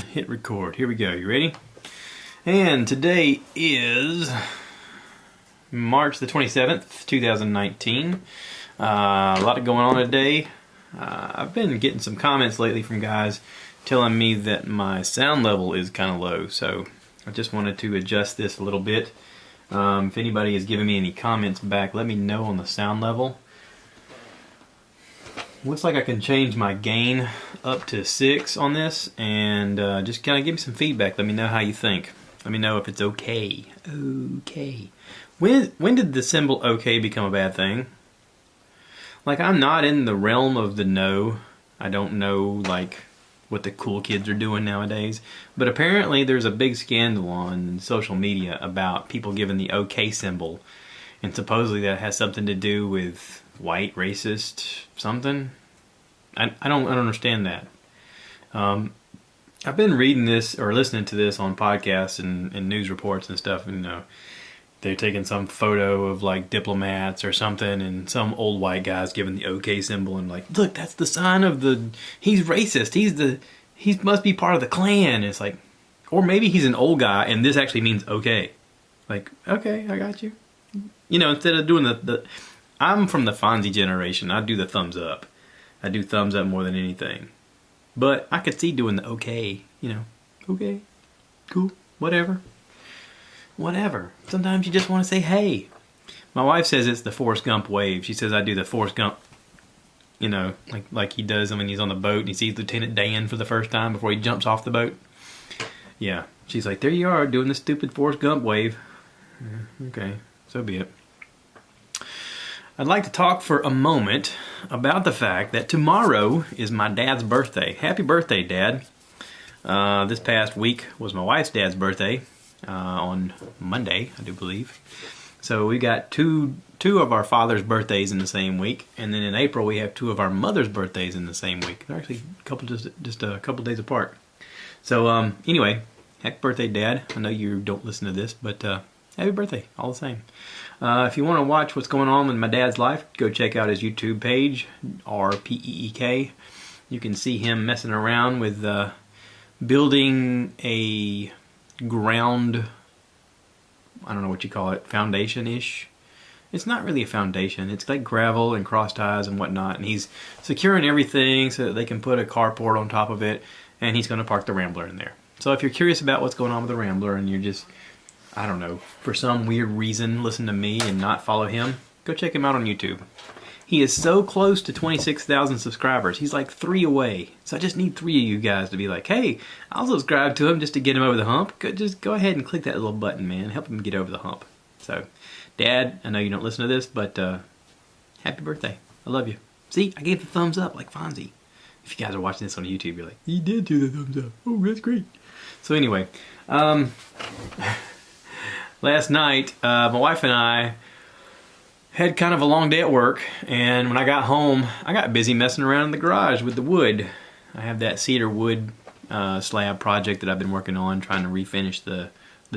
Hit record. Here we go. You ready? And today is March the 27th, 2019. A lot going on today. I've been getting some comments lately from guys telling me that my sound level is kind of low, so I just wanted to adjust this a little bit. If anybody is giving me any comments back, let me know on the sound level. Looks like I can change my gain up to 6 on this, and just kind of give me some feedback. Let me know how you think. Let me know if it's okay. Okay. When did the symbol okay become a bad thing? Like, I'm not in the realm of the know. I don't know, like, what the cool kids are doing nowadays. But apparently there's a big scandal on social media about people giving the okay symbol. And supposedly that has something to do with white racist something. I don't understand that. I've been reading this or listening to this on podcasts and news reports and stuff, and they're taking some photo of like diplomats or something, and some old white guy's giving the OK symbol, and like, look, that's the sign of he's racist. He must be part of the Klan. It's like, or maybe he's an old guy and this actually means okay. Like, okay, I got you. Instead of doing I'm from the Fonzie generation. I do the thumbs up. I do thumbs up more than anything. But I could see doing the okay, okay, cool, whatever. Sometimes you just want to say, hey. My wife says it's the Forrest Gump wave. She says I do the Forrest Gump, like he does when he's on the boat and he sees Lieutenant Dan for the first time before he jumps off the boat. Yeah, she's like, there you are doing the stupid Forrest Gump wave. Okay, so be it. I'd like to talk for a moment about the fact that tomorrow is my dad's birthday. Happy birthday, Dad. This past week was my wife's dad's birthday on Monday, I do believe. So we got two of our father's birthdays in the same week, and then in April we have two of our mother's birthdays in the same week. They're actually just a couple days apart. So anyway, happy birthday, Dad. I know you don't listen to this, but happy birthday, all the same. If you want to watch what's going on in my dad's life, go check out his YouTube page, RPEEK. You can see him messing around with building a ground, I don't know what you call it, foundation-ish. It's not really a foundation. It's like gravel and cross ties and whatnot. And he's securing everything so that they can put a carport on top of it. And he's going to park the Rambler in there. So if you're curious about what's going on with the Rambler and you're just, I don't know, for some weird reason, listen to me and not follow him, go check him out on YouTube. He is so close to 26,000 subscribers. He's like 3 away. So I just need 3 of you guys to be like, hey, I'll subscribe to him just to get him over the hump. Just go ahead and click that little button, man. Help him get over the hump. So, Dad, I know you don't listen to this, but happy birthday. I love you. See, I gave the thumbs up like Fonzie. If you guys are watching this on YouTube, you're like, he did do the thumbs up. Oh, that's great. So anyway, last night, my wife and I had kind of a long day at work, and when I got home, I got busy messing around in the garage with the wood. I have that cedar wood slab project that I've been working on, trying to refinish the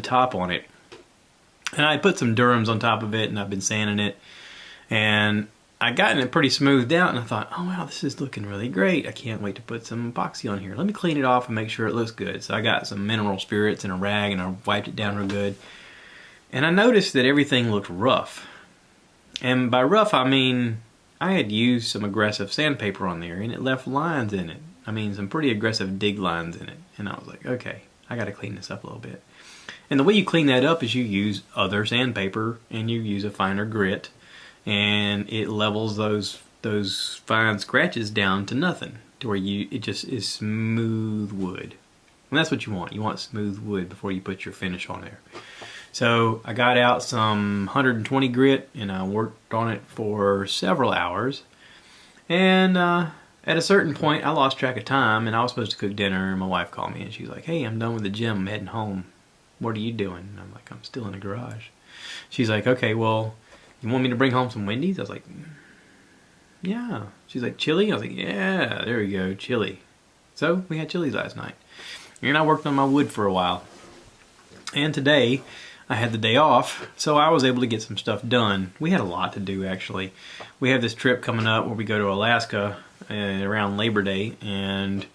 top on it. And I put some Durhams on top of it, and I've been sanding it, and I gotten it pretty smoothed out, and I thought, oh wow, this is looking really great. I can't wait to put some epoxy on here. Let me clean it off and make sure it looks good. So I got some mineral spirits in a rag, and I wiped it down real good. And I noticed that everything looked rough. And by rough, I mean, I had used some aggressive sandpaper on there, and it left lines in it. I mean, some pretty aggressive dig lines in it. And I was like, okay, I got to clean this up a little bit. And the way you clean that up is you use other sandpaper, and you use a finer grit, and it levels those fine scratches down to nothing, to where it just is smooth wood. And that's what you want. You want smooth wood before you put your finish on there. So I got out some 120 grit, and I worked on it for several hours. And at a certain point, I lost track of time, and I was supposed to cook dinner, and my wife called me, and she's like, hey, I'm done with the gym. I'm heading home. What are you doing? And I'm like, I'm still in the garage. She's like, okay, well, you want me to bring home some Wendy's? I was like, yeah. She's like, chili? I was like, yeah, there we go, chili. So we had chilies last night. And I worked on my wood for a while. And today, I had the day off, so I was able to get some stuff done. We had a lot to do, actually. We have this trip coming up where we go to Alaska around Labor Day, and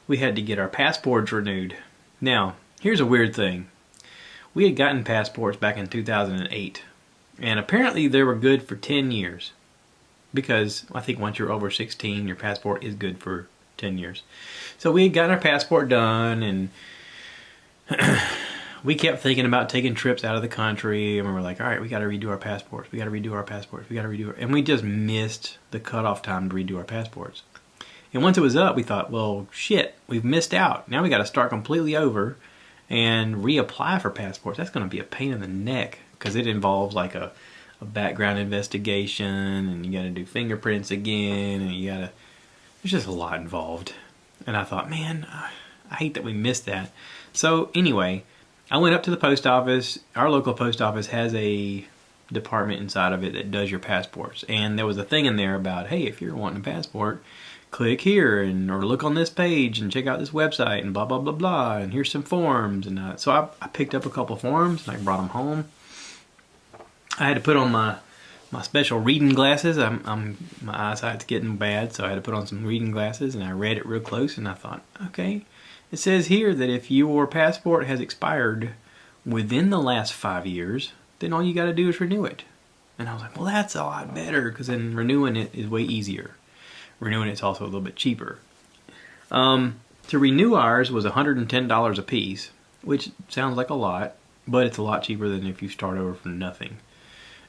we had to get our passports renewed. Now, here's a weird thing. We had gotten passports back in 2008, and apparently they were good for 10 years. Because I think once you're over 16, your passport is good for 10 years. So we had gotten our passport done, and we kept thinking about taking trips out of the country, and we were like, all right, we got to redo our passports. We got to redo our passports. We got to redo our... And we just missed the cutoff time to redo our passports. And once it was up, we thought, well, shit, we've missed out. Now we got to start completely over and reapply for passports. That's going to be a pain in the neck because it involves like a background investigation, and you got to do fingerprints again, and you got to... There's just a lot involved. And I thought, man, I hate that we missed that. So anyway, I went up to the post office. Our local post office has a department inside of it that does your passports. And there was a thing in there about, hey, if you're wanting a passport, click here or look on this page and check out this website and blah, blah, blah, blah. And here's some forms. And so I picked up a couple forms and I brought them home. I had to put on my special reading glasses. My eyesight's getting bad, so I had to put on some reading glasses, and I read it real close, and I thought, okay, it says here that if your passport has expired within the last 5 years, then all you got to do is renew it. And I was like, well, that's a lot better, because then renewing it is way easier. Renewing it's also a little bit cheaper. To renew ours was $110 a piece, which sounds like a lot, but it's a lot cheaper than if you start over from nothing.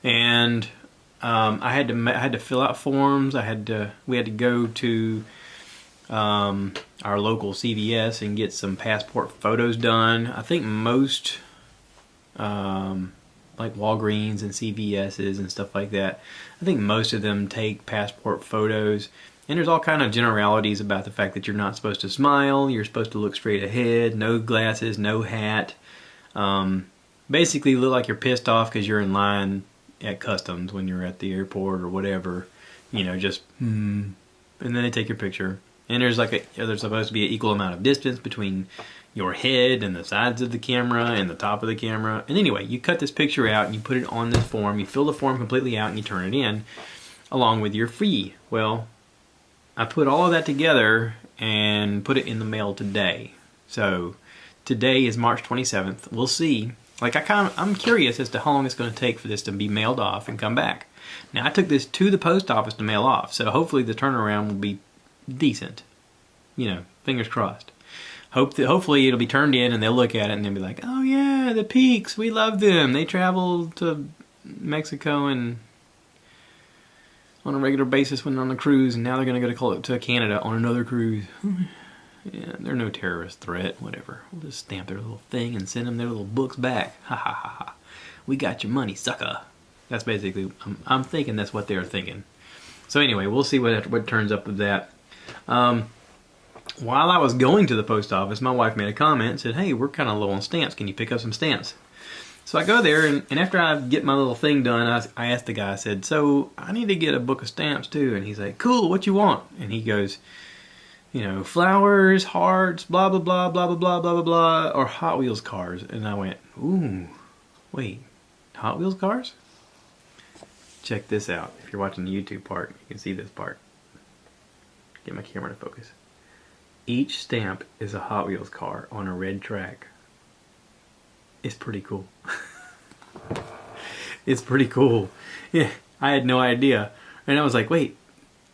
And I had to fill out forms. We had to go to our local CVS and get some passport photos done. I think most like Walgreens and CVS's and stuff like that, I think most of them take passport photos. And there's all kind of generalities about the fact that you're not supposed to smile, you're supposed to look straight ahead, no glasses, no hat. Basically look like you're pissed off because you're in line at customs when you're at the airport or whatever, you know, just and then they take your picture. And there's supposed to be an equal amount of distance between your head and the sides of the camera and the top of the camera. And anyway, you cut this picture out and you put it on this form, you fill the form completely out and you turn it in along with your fee. Well, I put all of that together and put it in the mail today. So today is March 27th. We'll see. Like I'm curious as to how long it's going to take for this to be mailed off and come back. Now I took this to the post office to mail off, so hopefully the turnaround will be decent. You know, fingers crossed. Hopefully it'll be turned in and they'll look at it and they'll be like, oh yeah, the Peaks, we love them. They travel to Mexico and on a regular basis when on a cruise, and now they're going to go to Canada on another cruise. Yeah, they're no terrorist threat, whatever. We'll just stamp their little thing and send them their little books back. Ha ha ha ha. We got your money, sucker. That's basically, I'm thinking that's what they're thinking. So anyway, we'll see what turns up with that. While I was going to the post office, my wife made a comment and said, hey, we're kind of low on stamps. Can you pick up some stamps? So I go there, and after I get my little thing done, I asked the guy, I said, so I need to get a book of stamps too. And he's like, cool, what you want? And he goes, you know, flowers, hearts, blah, blah, blah, blah, blah, blah, blah, blah, blah, or Hot Wheels cars. And I went, ooh, wait, Hot Wheels cars? Check this out. If you're watching the YouTube part, you can see this part. Get my camera to focus. Each stamp is a Hot Wheels car on a red track. It's pretty cool. It's pretty cool. Yeah, I had no idea. And I was like, wait.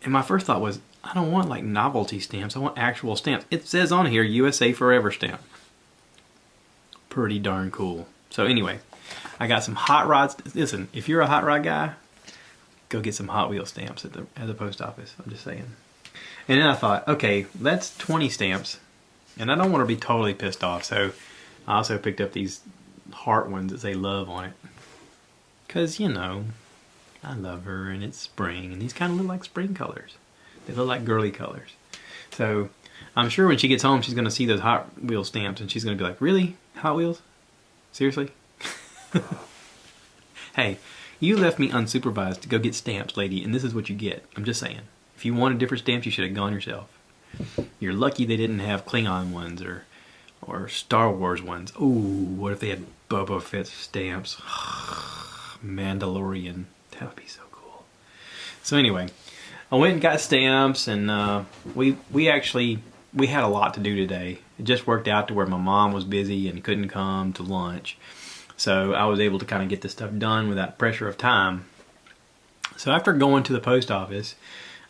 And my first thought was, I don't want like novelty stamps. I want actual stamps. It says on here, USA Forever stamp. Pretty darn cool. So anyway, I got some hot rods. Listen, if you're a hot rod guy, go get some Hot Wheels stamps at the post office. I'm just saying. And then I thought, okay, that's 20 stamps. And I don't want to be totally pissed off. So I also picked up these heart ones that say love on it. Because, you know, I love her and it's spring. And these kind of look like spring colors. They look like girly colors. So I'm sure when she gets home, she's going to see those Hot Wheels stamps. And she's going to be like, really? Hot Wheels? Seriously? Hey, you left me unsupervised to go get stamps, lady. And this is what you get. I'm just saying. If you wanted different stamps, you should have gone yourself. You're lucky they didn't have Klingon ones or Star Wars ones. Ooh, what if they had Boba Fett stamps? Mandalorian. That would be so cool. So anyway, I went and got stamps, and we actually we had a lot to do today. It just worked out to where my mom was busy and couldn't come to lunch. So I was able to kind of get this stuff done without pressure of time. So after going to the post office,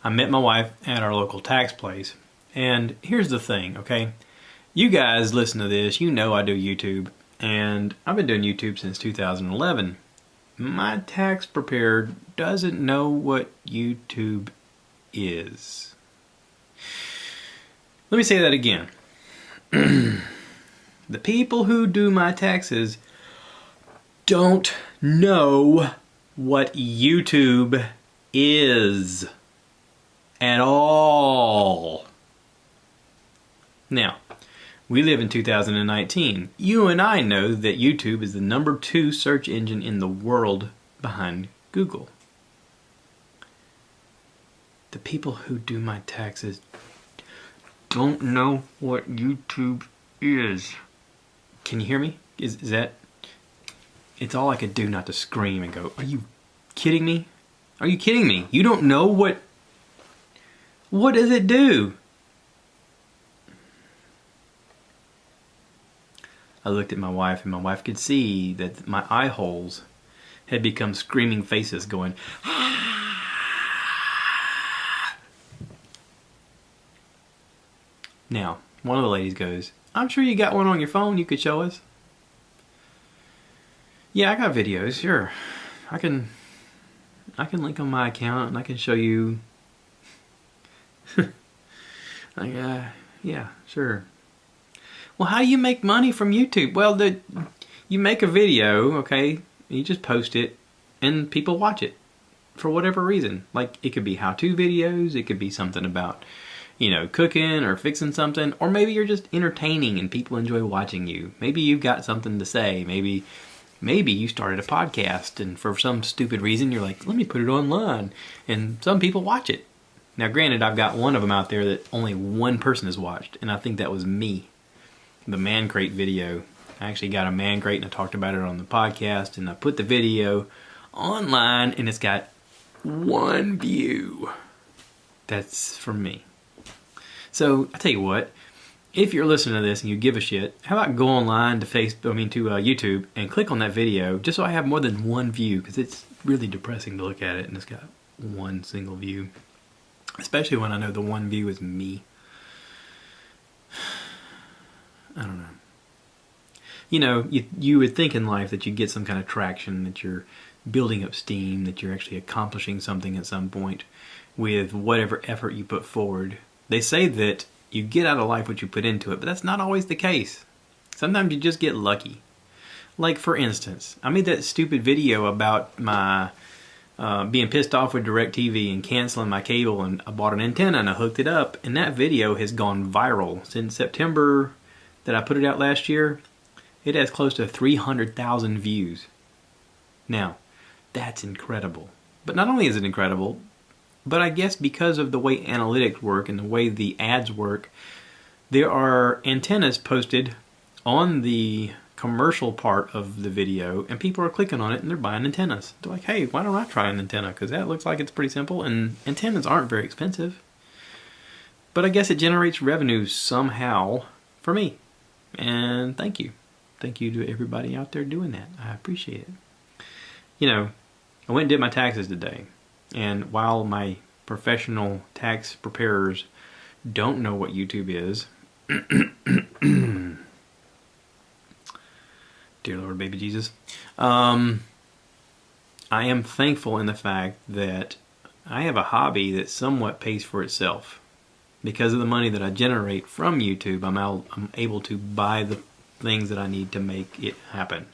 I met my wife at our local tax place. And here's the thing, okay? You guys listen to this, you know I do YouTube. And I've been doing YouTube since 2011. My tax preparer doesn't know what YouTube is. Let me say that again. The people who do my taxes don't know what YouTube is at all. Now, we live in 2019. You and I know that YouTube is the #2 search engine in the world behind Google. The people who do my taxes don't know what YouTube is. Can you hear me? Is that... It's all I could do not to scream and go, are you kidding me? Are you kidding me? You don't know what... What does it do? I looked at my wife, and my wife could see that my eye holes had become screaming faces going, Now, one of the ladies goes, I'm sure you got one on your phone you could show us. Yeah, I got videos, sure. I can link on my account and I can show you. Yeah, sure. Well, how do you make money from YouTube? Well, you make a video, okay, you just post it and people watch it for whatever reason. Like, it could be how-to videos, it could be something about, cooking or fixing something, or maybe you're just entertaining and people enjoy watching you. Maybe you've got something to say. Maybe you started a podcast and for some stupid reason you're like, let me put it online, and some people watch it. Now, granted, I've got one of them out there that only one person has watched, and I think that was me. The man crate video. I actually got a man crate and I talked about it on the podcast, and I put the video online and it's got 1 view. That's from me. So I tell you what, if you're listening to this and you give a shit, how about go online to YouTube and click on that video just so I have more than 1 view, because it's really depressing to look at it and it's got 1 single view, especially when I know the 1 view is me. I don't know. You would think in life that you get some kind of traction, that you're building up steam, that you're actually accomplishing something at some point with whatever effort you put forward. They say that you get out of life what you put into it, but that's not always the case. Sometimes you just get lucky. Like, for instance, I made that stupid video about my being pissed off with DirecTV and canceling my cable, and I bought an antenna and I hooked it up, and that video has gone viral since September that I put it out last year. It has close to 300,000 views. Now, that's incredible. But not only is it incredible, but I guess because of the way analytics work and the way the ads work, there are antennas posted on the commercial part of the video, and people are clicking on it and they're buying antennas. They're like, hey, why don't I try an antenna? Because that looks like it's pretty simple, and antennas aren't very expensive. But I guess it generates revenue somehow for me. And thank you. Thank you to everybody out there doing that. I appreciate it. I went and did my taxes today. And while my professional tax preparers don't know what YouTube is, dear Lord, baby Jesus, I am thankful in the fact that I have a hobby that somewhat pays for itself. Because of the money that I generate from YouTube, I'm able to buy the things that I need to make it happen.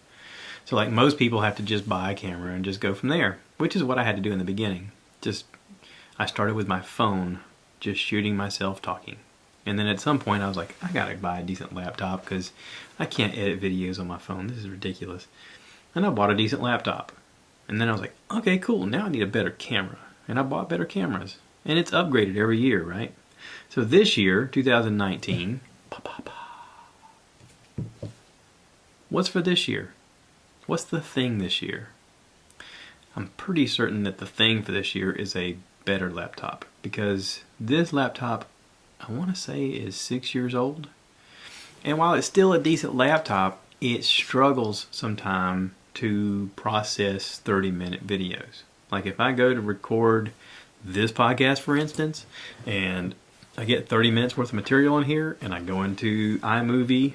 So like most people have to just buy a camera and just go from there, which is what I had to do in the beginning. I started with my phone, just shooting myself talking. And then at some point I was like, I gotta buy a decent laptop because I can't edit videos on my phone. This is ridiculous. And I bought a decent laptop. And then I was like, okay, cool, now I need a better camera. And I bought better cameras. And it's upgraded every year, right? So this year, 2019, what's for this year? What's the thing this year? I'm pretty certain that the thing for this year is a better laptop, because this laptop I want to say is 6 years old. And while it's still a decent laptop, it struggles sometimes to process 30-minute videos. Like if I go to record this podcast, for instance, and I get 30 minutes worth of material in here, and I go into iMovie,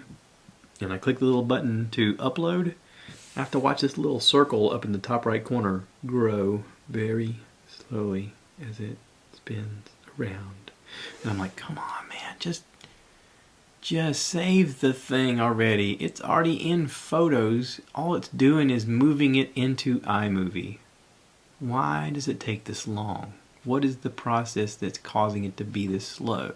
and I click the little button to upload, I have to watch this little circle up in the top right corner grow very slowly as it spins around. And I'm like, come on, man, just save the thing already. It's already in Photos. All it's doing is moving it into iMovie. Why does it take this long? What is the process that's causing it to be this slow?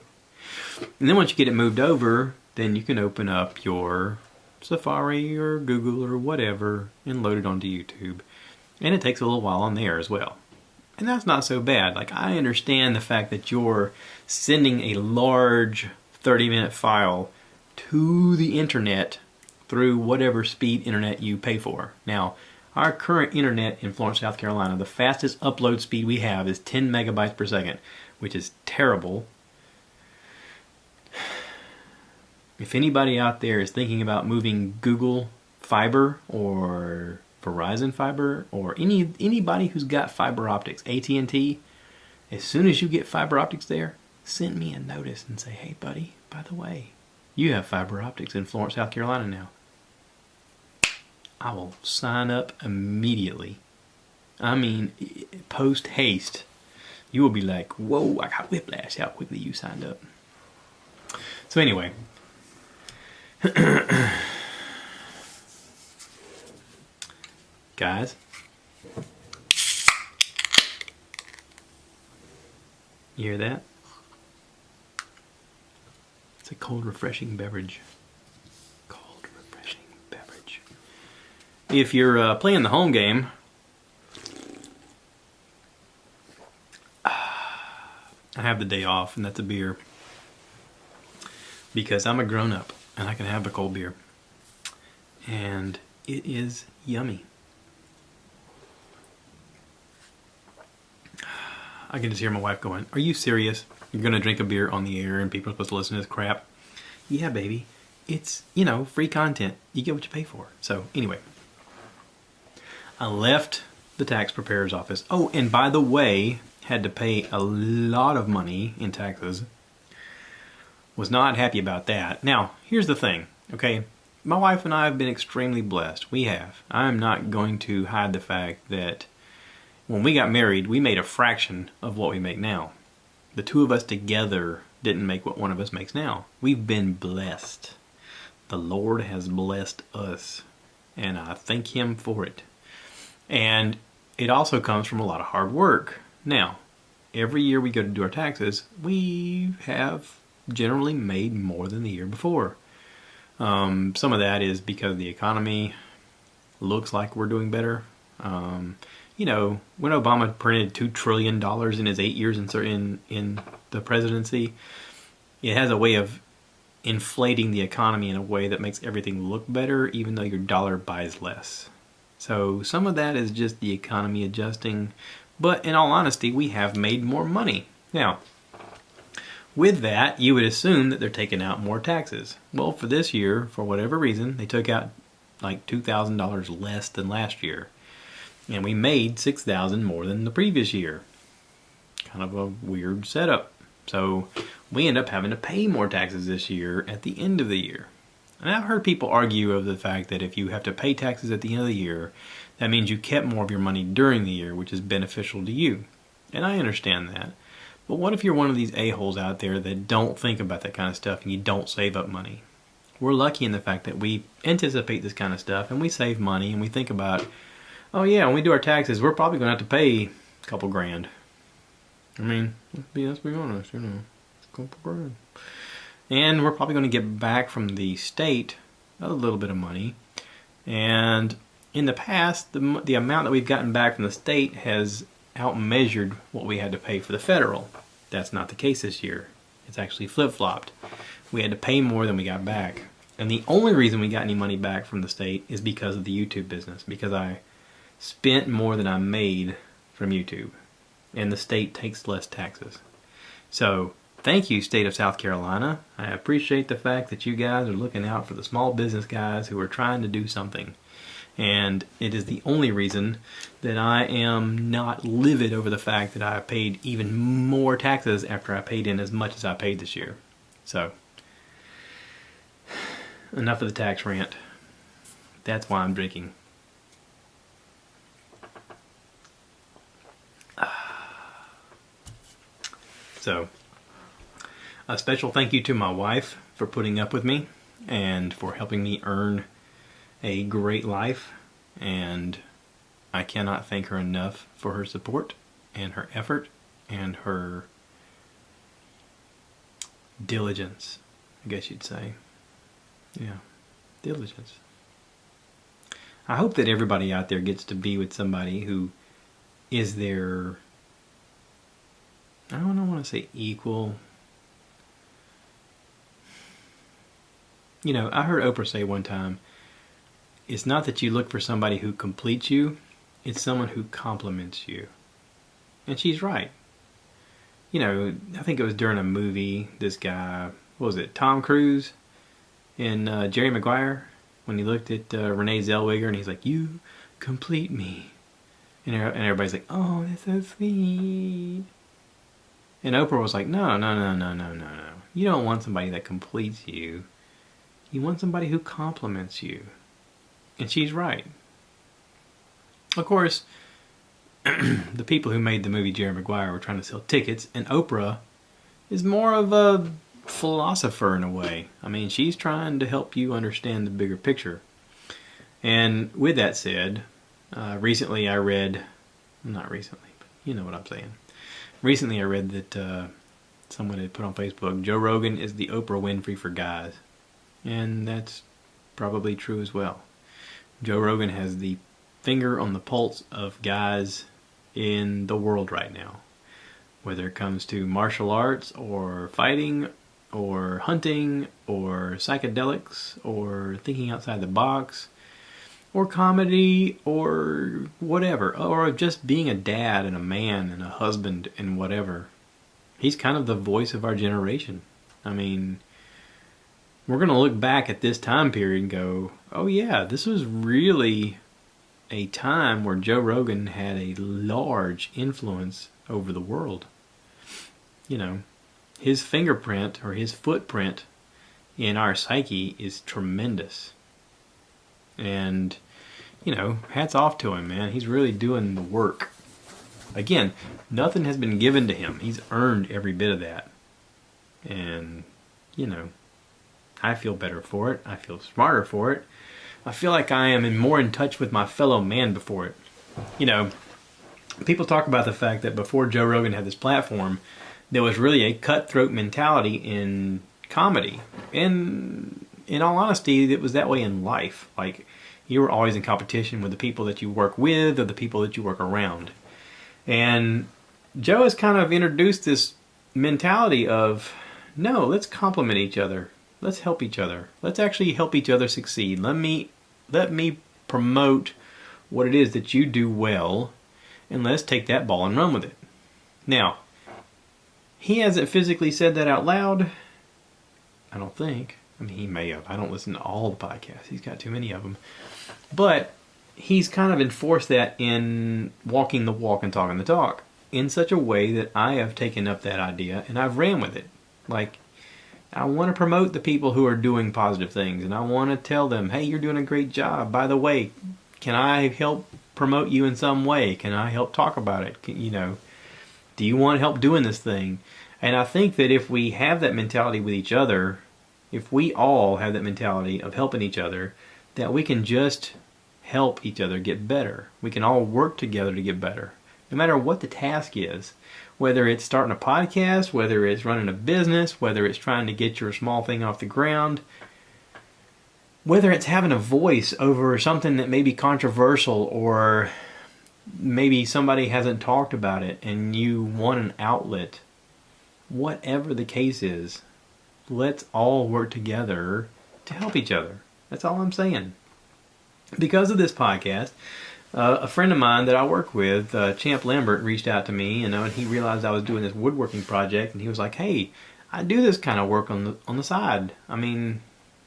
And then once you get it moved over, then you can open up your Safari or Google or whatever and load it onto YouTube. And it takes a little while on there as well. And that's not so bad. Like, I understand the fact that you're sending a large 30-minute file to the internet through whatever speed internet you pay for. Now, our current internet in Florence, South Carolina, the fastest upload speed we have is 10 megabytes per second, which is terrible. If anybody out there is thinking about moving Google Fiber or Verizon Fiber or anybody who's got fiber optics, AT&T, as soon as you get fiber optics there, send me a notice and say, hey buddy, by the way, you have fiber optics in Florence, South Carolina now. I will sign up immediately. I mean, post haste. You will be like, whoa, I got whiplash how quickly you signed up. So anyway. Guys. You hear that? It's a cold, refreshing beverage. Cold, refreshing beverage. If you're playing the home game, I have the day off, and that's a beer. Because I'm a grown-up, and I can have a cold beer. And it is yummy. I can just hear my wife going, are you serious? You're going to drink a beer on the air and people are supposed to listen to this crap? Yeah, baby. It's, free content. You get what you pay for. So, anyway. I left the tax preparer's office. Oh, and by the way, had to pay a lot of money in taxes. Was not happy about that. Now, here's the thing, okay? My wife and I have been extremely blessed. We have. I'm not going to hide the fact that when we got married, we made a fraction of what we make now. The two of us together didn't make what one of us makes now. We've been blessed. The Lord has blessed us, and I thank Him for it. And it also comes from a lot of hard work. Now, every year we go to do our taxes, we have generally made more than the year before. Some of that is because the economy looks like we're doing better. When Obama printed $2 trillion in his 8 years in the presidency, it has a way of inflating the economy in a way that makes everything look better, even though your dollar buys less. So some of that is just the economy adjusting. But in all honesty, we have made more money. Now, with that, you would assume that they're taking out more taxes. Well, for this year, for whatever reason, they took out like $2,000 less than last year. And we made $6,000 more than the previous year. Kind of a weird setup. So we end up having to pay more taxes this year at the end of the year. And I've heard people argue of the fact that if you have to pay taxes at the end of the year, that means you kept more of your money during the year, which is beneficial to you. And I understand that. But what if you're one of these a-holes out there that don't think about that kind of stuff and you don't save up money? We're lucky in the fact that we anticipate this kind of stuff and we save money and we think about, oh yeah, when we do our taxes, we're probably going to have to pay a couple grand. I mean, let's be honest, a couple grand. And we're probably going to get back from the state a little bit of money. And in the past, the amount that we've gotten back from the state has outmeasured what we had to pay for the federal. That's not the case this year. It's actually flip-flopped. We had to pay more than we got back. And the only reason we got any money back from the state is because of the YouTube business. Because I spent more than I made from YouTube. And the state takes less taxes. So thank you, state of South Carolina. I appreciate the fact that you guys are looking out for the small business guys who are trying to do something. And it is the only reason that I am not livid over the fact that I paid even more taxes after I paid in as much as I paid this year. So, enough of the tax rant. That's why I'm drinking. So, a special thank you to my wife for putting up with me and for helping me earn a great life, and I cannot thank her enough for her support and her effort and her diligence, I guess you'd say. Yeah, diligence. I hope that everybody out there gets to be with somebody who is their, I don't want to say equal. You know, I heard Oprah say one time, it's not that you look for somebody who completes you, it's someone who compliments you. And she's right. You know, I think it was during a movie, this guy, what was it, Tom Cruise in Jerry Maguire, when he looked at Renee Zellweger and he's like, you complete me. And everybody's like, oh, that's so sweet. And Oprah was like, no. You don't want somebody that completes you. You want somebody who compliments you. And she's right. Of course, the people who made the movie Jerry Maguire were trying to sell tickets, and Oprah is more of a philosopher in a way. I mean, she's trying to help you understand the bigger picture. And with that said, recently I read, not recently, but you know what I'm saying. Recently I read that someone had put on Facebook, Joe Rogan is the Oprah Winfrey for guys. And that's probably true as well. Joe Rogan has the finger on the pulse of guys in the world right now. Whether it comes to martial arts or fighting or hunting or psychedelics or thinking outside the box or comedy or whatever. Or just being a dad and a man and a husband and whatever. He's kind of the voice of our generation. I mean, we're going to look back at this time period and go, oh yeah, this was really a time where Joe Rogan had a large influence over the world. You know, his fingerprint or his footprint in our psyche is tremendous. And, you know, hats off to him, man. He's really doing the work. Again, nothing has been given to him. He's earned every bit of that. And, you know, I feel better for it. I feel smarter for it. I feel like I am more in touch with my fellow man before it. You know, people talk about the fact that before Joe Rogan had this platform, there was really a cutthroat mentality in comedy. And in all honesty, it was that way in life. Like, you were always in competition with the people that you work with or the people that you work around. And Joe has kind of introduced this mentality of, no, let's compliment each other. Let's help each other. Let's actually help each other succeed. Let me promote what it is that you do well, and let's take that ball and run with it. Now, he hasn't physically said that out loud. I don't think. I mean, he may have. I don't listen to all the podcasts. He's got too many of them. But he's kind of enforced that in walking the walk and talking the talk in such a way that I have taken up that idea and I've ran with it. Like, I want to promote the people who are doing positive things, and I want to tell them, hey, you're doing a great job. By the way, can I help promote you in some way? Can I help talk about it? You know, do you want help doing this thing? And I think that if we have that mentality with each other, if we all have that mentality of helping each other, that we can just help each other get better. We can all work together to get better, no matter what the task is. Whether it's starting a podcast, whether it's running a business, whether it's trying to get your small thing off the ground, whether it's having a voice over something that may be controversial or maybe somebody hasn't talked about it and you want an outlet, whatever the case is, let's all work together to help each other. That's all I'm saying. Because of this podcast, a friend of mine that I work with, Champ Lambert, reached out to me, and he realized I was doing this woodworking project, and he was like, hey, I do this kind of work on the side. I mean,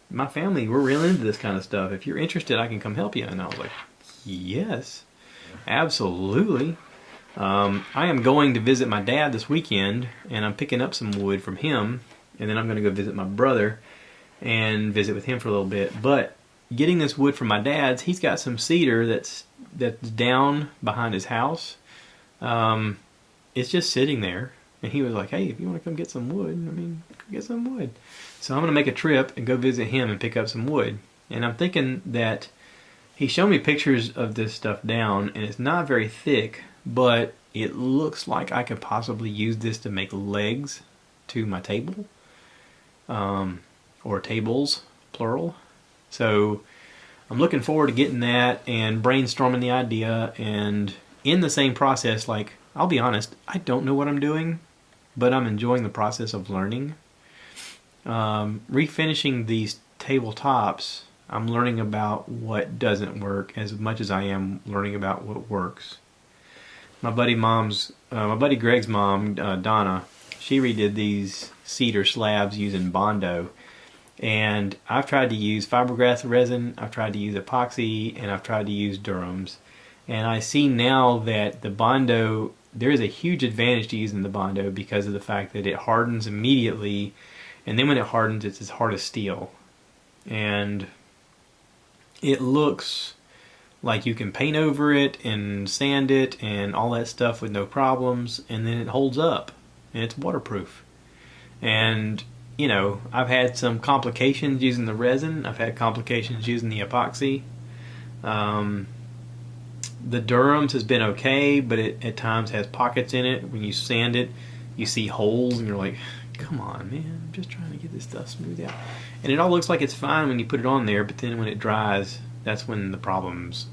my family, we're real into this kind of stuff. If you're interested, I can come help you. And I was like, yes, absolutely. I am going to visit my dad this weekend, and I'm picking up some wood from him, and then I'm going to go visit my brother and visit with him for a little bit. But getting this wood from my dad's, he's got some cedar that's down behind his house. It's just sitting there, and he was like, hey, if you want to come get some wood, I mean, come get some wood. So I'm going to make a trip and go visit him and pick up some wood. And I'm thinking that he showed me pictures of this stuff down, and it's not very thick, but it looks like I could possibly use this to make legs to my table, or tables, plural. So I'm looking forward to getting that and brainstorming the idea, and in the same process, like, I'll be honest, I don't know what I'm doing, but I'm enjoying the process of learning. Refinishing these tabletops, I'm learning about what doesn't work as much as I am learning about what works. My buddy Greg's mom, Donna, she redid these cedar slabs using Bondo, and I've tried to use fiberglass resin, I've tried to use epoxy, and I've tried to use Durham's. And I see now that the Bondo, there is a huge advantage to using the Bondo because of the fact that it hardens immediately, and then when it hardens, it's as hard as steel. And it looks like you can paint over it and sand it and all that stuff with no problems, and then it holds up, and it's waterproof. And, you know, I've had some complications using the resin. I've had complications using the epoxy. The Durham's has been okay, but it at times has pockets in it. When you sand it, you see holes, and you're like, come on, man, I'm just trying to get this stuff smoothed out. And it all looks like it's fine when you put it on there, but then when it dries, that's when the problems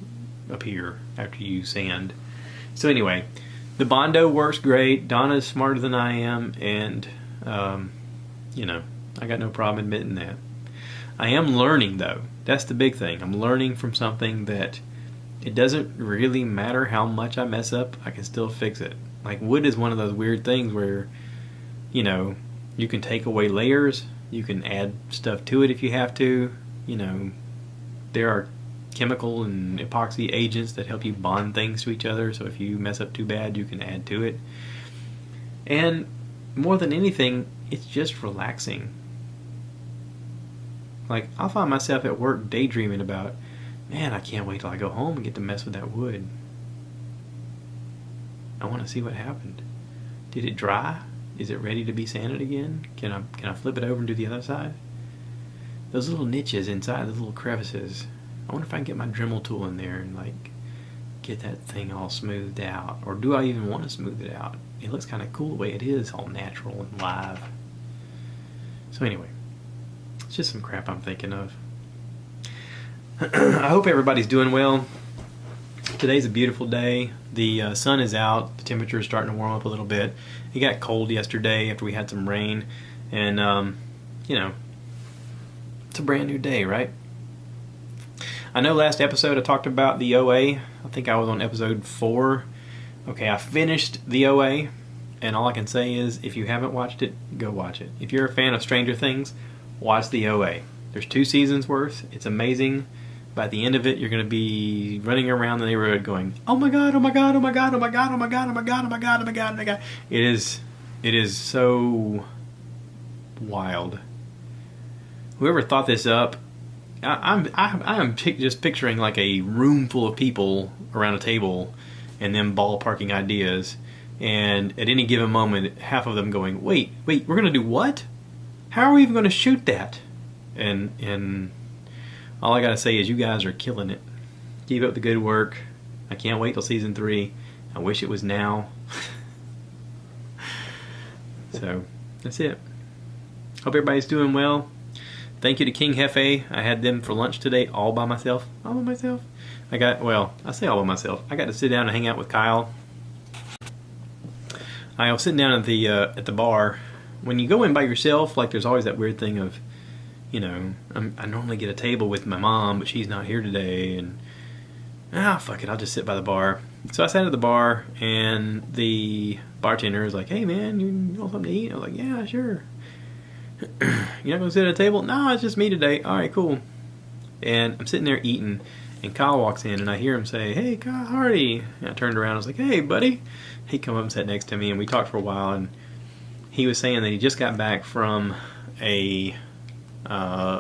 appear after you sand. So anyway, the Bondo works great. Donna's smarter than I am, and you know, I got no problem admitting that. I am learning, though. That's the big thing. I'm learning from something that it doesn't really matter how much I mess up, I can still fix it. Like, wood is one of those weird things where, you know, you can take away layers, you can add stuff to it if you have to. You know, there are chemical and epoxy agents that help you bond things to each other, so if you mess up too bad, you can add to it. And more than anything, it's just relaxing. Like, I'll find myself at work daydreaming about, man, I can't wait till I go home and get to mess with that wood. I want to see what happened. Did it dry? Is it ready to be sanded again? Can I flip it over and do the other side? Those little niches inside, those little crevices. I wonder if I can get my Dremel tool in there and like get that thing all smoothed out. Or do I even want to smooth it out? It looks kind of cool the way it is, all natural and live. So anyway, it's just some crap I'm thinking of. I hope everybody's doing well. Today's a beautiful day. The sun is out. The temperature is starting to warm up a little bit. It got cold yesterday after we had some rain. And, you know, it's a brand new day, right? I know last episode I talked about the OA. I think I was on episode 4. Okay, I finished the OA. And all I can say is, if you haven't watched it, go watch it. If you're a fan of Stranger Things, watch the OA. There's 2 seasons worth. It's amazing. By the end of it, you're going to be running around the neighborhood going, oh my god, oh my god, oh my god, oh my god, oh my god, oh my god, oh my god, oh my god, oh my god. It is so wild. Whoever thought this up, I am just picturing like a room full of people around a table and them ballparking ideas, and at any given moment, half of them going, wait, we're going to do what? How are we even going to shoot that? And all I gotta say is you guys are killing it. Keep up the good work. I can't wait till season 3. I wish it was now. So, that's it. Hope everybody's doing well. Thank you to King Jefe. I had them for lunch today all by myself. All by myself. I say all by myself. I got to sit down and hang out with Kyle. I was sitting down at the bar. When you go in by yourself, like there's always that weird thing of, you know, I normally get a table with my mom, but she's not here today, and fuck it, I'll just sit by the bar. So I sat at the bar, and the bartender was like, hey man, you want something to eat? I was like, yeah, sure. You're not going to sit at a table? No, it's just me today. All right, cool. And I'm sitting there eating, and Kyle walks in, and I hear him say, "Hey, Kyle Hardy." And I turned around, I was like, "Hey, buddy." He come up and sat next to me, and we talked for a while, and he was saying that he just got back from a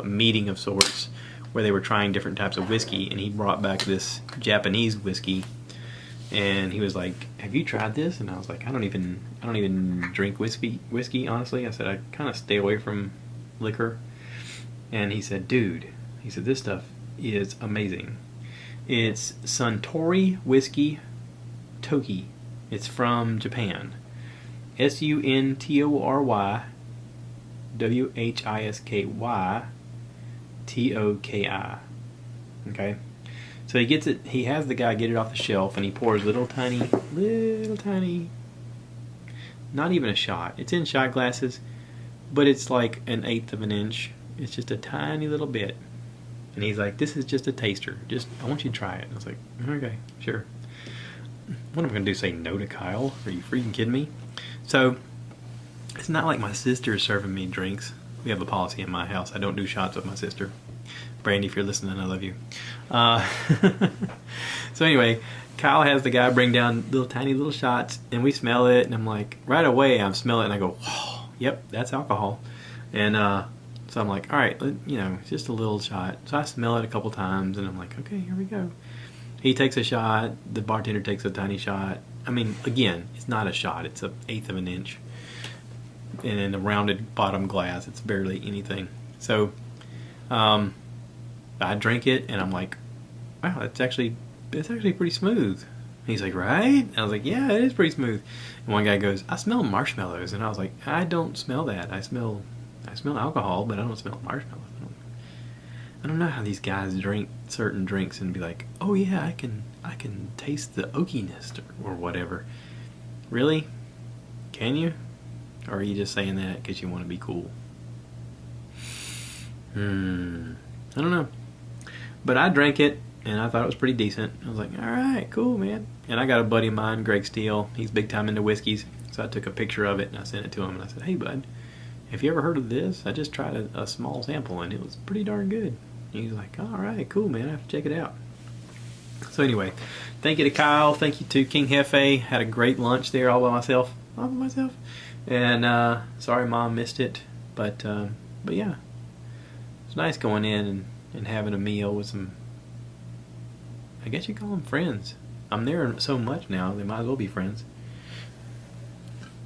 meeting of sorts where they were trying different types of whiskey, and he brought back this Japanese whiskey, and he was like, "Have you tried this?" And I was like, I don't even drink whiskey, honestly. I said, I kind of stay away from liquor. And he said, "Dude," he said, "this stuff is amazing. It's Suntory Whisky Toki. It's from Japan. Suntory Whisky Okay? So he gets it, he has the guy get it off the shelf, and he pours little tiny, not even a shot. It's in shot glasses, but it's like 1/8 of an inch. It's just a tiny little bit. And he's like, "This is just a taster. I want you to try it." And I was like, "Okay, sure." What am I going to do, say no to Kyle? Are you freaking kidding me? So, it's not like my sister is serving me drinks. We have a policy in my house. I don't do shots with my sister. Brandy, if you're listening, I love you. So anyway, Kyle has the guy bring down tiny little shots, and we smell it, and I'm like, right away, I smell it, and I go, "Whoa, yep, that's alcohol." And so I'm like, all right, it's just a little shot. So I smell it a couple times, and I'm like, okay, here we go. He takes a shot. The bartender takes a tiny shot. I mean, again, it's not a shot. It's 1/8 of an inch. And in a rounded bottom glass, it's barely anything. So I drink it, and I'm like, wow, it's actually pretty smooth. And he's like, right? And I was like, yeah, it is pretty smooth. And one guy goes, "I smell marshmallows." And I was like, I don't smell that. I smell alcohol, but I don't smell marshmallows. I don't know how these guys drink certain drinks and be like, "Oh yeah, I can taste the oakiness," or whatever. Really? Can you? Or are you just saying that because you want to be cool? I don't know. But I drank it, and I thought it was pretty decent. I was like, all right, cool, man. And I got a buddy of mine, Greg Steele. He's big time into whiskeys. So I took a picture of it, and I sent it to him. And I said, "Hey, bud, have you ever heard of this? I just tried a small sample, and it was pretty darn good." And he's like, all right, cool, man. I have to check it out. So anyway, thank you to Kyle. Thank you to King Jefe. Had a great lunch there all by myself. And sorry Mom missed it. But yeah, it's nice going in and having a meal with some, I guess you call them friends. I'm there so much now, they might as well be friends.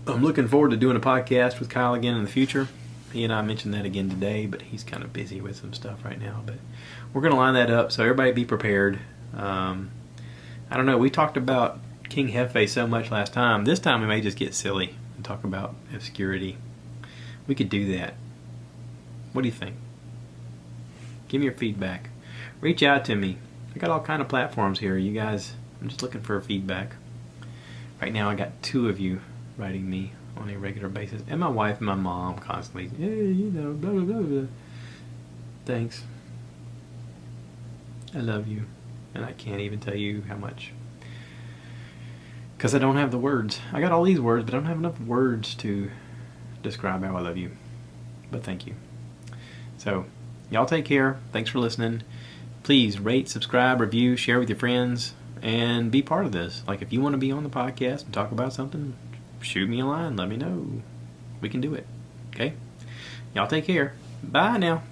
I'm looking forward to doing a podcast with Kyle again in the future. He and I mentioned that again today, but he's kind of busy with some stuff right now. But we're going to line that up, so everybody be prepared. I don't know, we talked about King Jefe so much last time. This time we may just get silly and talk about obscurity. We could do that. What do you think? Give me your feedback. Reach out to me. I got all kind of platforms here. You guys, I'm just looking for feedback. Right now I got 2 of you writing me on a regular basis. And my wife and my mom constantly, "Hey, blah, blah, blah, blah." Thanks. I love you. And I can't even tell you how much. Because I don't have the words. I got all these words, but I don't have enough words to describe how I love you. But thank you. So, y'all take care. Thanks for listening. Please rate, subscribe, review, share with your friends, and be part of this. Like, if you want to be on the podcast and talk about something, shoot me a line. Let me know. We can do it. Okay? Y'all take care. Bye now.